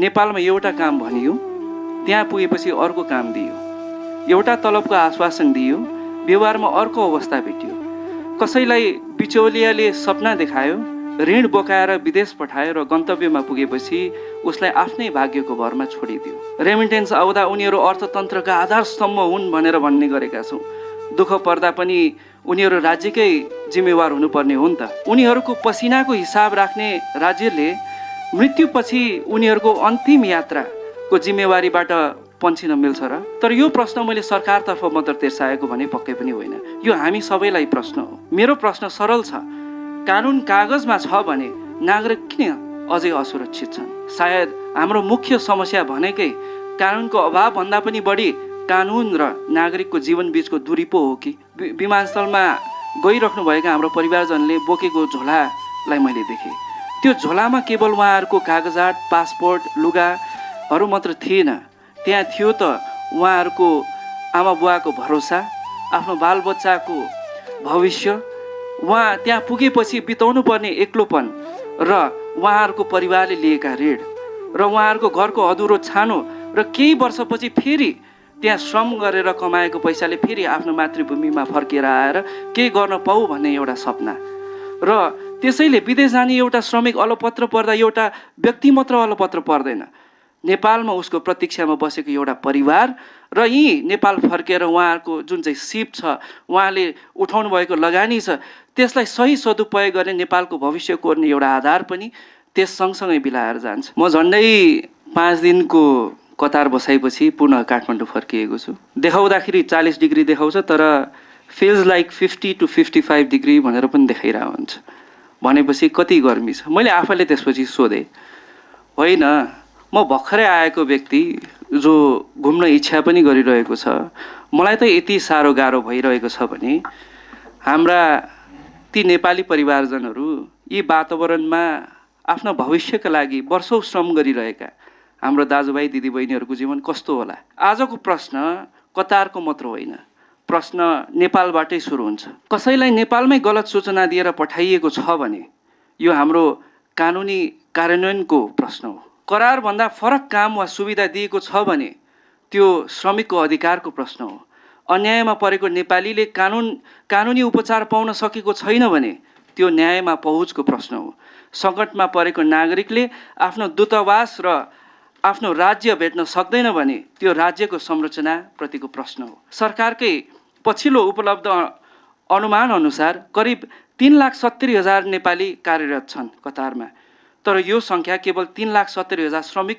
नेपालमा एउटा काम भनियो, त्यहाँ पुगेपछि अर्को काम दियो, एउटा तलबको आश्वासन दियो, व्यवहारमा अर्को अवस्था भेटियो। कसैलाई बिचौलियाले सपना देखायो, ऋण बोकाएर विदेश पठायो र गन्तव्यमा पुगेपछि उसलाई आफ्नै भाग्यको भरमा छोडिदियो। रेमिटेन्स आउँदा उनीहरू अर्थतन्त्रका आधारस्तम्भ हुन् भनेर भन्ने गरेका छौँ। दुःख पर्दा पनि उनीहरू राज्यकै जिम्मेवार हुनुपर्ने हो नि त। उनीहरूको पसिनाको हिसाब राख्ने राज्यले मृत्युपछि उनीहरूको अन्तिम यात्राको जिम्मेवारीबाट पन्छिन मिल्छ र? तर यो प्रश्न मैले सरकारतर्फ मात्र तेर्साएको भने पक्कै पनि होइन, यो हामी सबैलाई प्रश्न हो। मेरो प्रश्न सरल छ, कानुन कागजमा छ भने नागरिक किन अझै असुरक्षित छन्? सायद हाम्रो मुख्य समस्या भनेकै कानुनको अभावभन्दा पनि बढी कानुन र नागरिकको जीवन बीचको दूरी पो हो कि? विमानस्थलमा गइराख्नुभएका हाम्रो परिवारजनले बोकेको झोलालाई मैले देखेँ। त्यो झोलामा केवल उहाँहरूको कागजात, पासपोर्ट, लुगाहरू मात्र थिएन, त्यहाँ थियो त उहाँहरूको आमा बुवाको भरोसा, आफ्नो बालबच्चाको भविष्य, उहाँ त्यहाँ पुगेपछि बिताउनु पर्ने एक्लोपन र उहाँहरूको परिवारले लिएका ऋण र उहाँहरूको घरको अधुरो छानो र केही वर्षपछि फेरि त्यहाँ श्रम गरेर कमाएको पैसाले फेरि आफ्नो मातृभूमिमा फर्केर आएर केही गर्न पाऊ भन्ने एउटा सपना। र त्यसैले विदेश जाने एउटा श्रमिक अलपत्र पर्दा एउटा व्यक्ति मात्र अलपत्र पर्दैन, नेपालमा उसको प्रतीक्षामा बसेको एउटा परिवार र यी नेपाल फर्केर उहाँहरूको जुन चाहिँ सिप छ, उहाँले उठाउनु भएको लगानी छ, त्यसलाई सही सदुपयोग गर्ने नेपालको भविष्य कोर्ने एउटा आधार पनि त्यस सँगसँगै बिलाएर जान्छ। म झन्डै 5 दिनको कतार बसाएपछि पुनः काठमाडौँ फर्किएको छु। देखाउँदाखेरि 40 डिग्री देखाउँछ, तर फिल्स लाइक 50 to 55 डिग्री भनेर पनि देखाइरहेको हुन्छ। भनेपछि कति गर्मी छ? मैले आफैले त्यसपछि सोधेँ, होइन म भर्खरै आएको व्यक्ति जो घुम्न इच्छा पनि गरिरहेको छ, मलाई त यति साह्रो गाह्रो भइरहेको छ भने हाम्रा ती नेपाली परिवारजनहरू यी वातावरणमा आफ्नो भविष्यका लागि वर्षौँ श्रम गरिरहेका हाम्रो दाजुभाइ दिदीबहिनीहरूको जीवन कस्तो होला? आजको प्रश्न कतारको मात्र होइन, प्रश्न नेपालबाटै सुरु हुन्छ। कसैलाई नेपालमै गलत सूचना दिएर पठाइएको छ भने यो हाम्रो कानुनी कार्यान्वयनको प्रश्न हो। करारभन्दा फरक काम वा सुविधा दिएको छ भने त्यो श्रमिकको अधिकारको प्रश्न हो। अन्यायमा परेको नेपालीले कानुनी उपचार पाउन सकेको छैन भने त्यो न्यायमा पहुँचको प्रश्न हो। सङ्कटमा परेको नागरिकले आफ्नो दूतावास र आफ्नो राज्य भेट्न सक्दैन भने त्यो राज्यको संरचनाप्रतिको प्रश्न हो। सरकारकै पछिल्लो उपलब्ध अनुमान अनुसार करिब 3,70,000 नेपाली कार्यरत छन् कतारमा, तर यो सङ्ख्या केवल 3,70,000 श्रमिक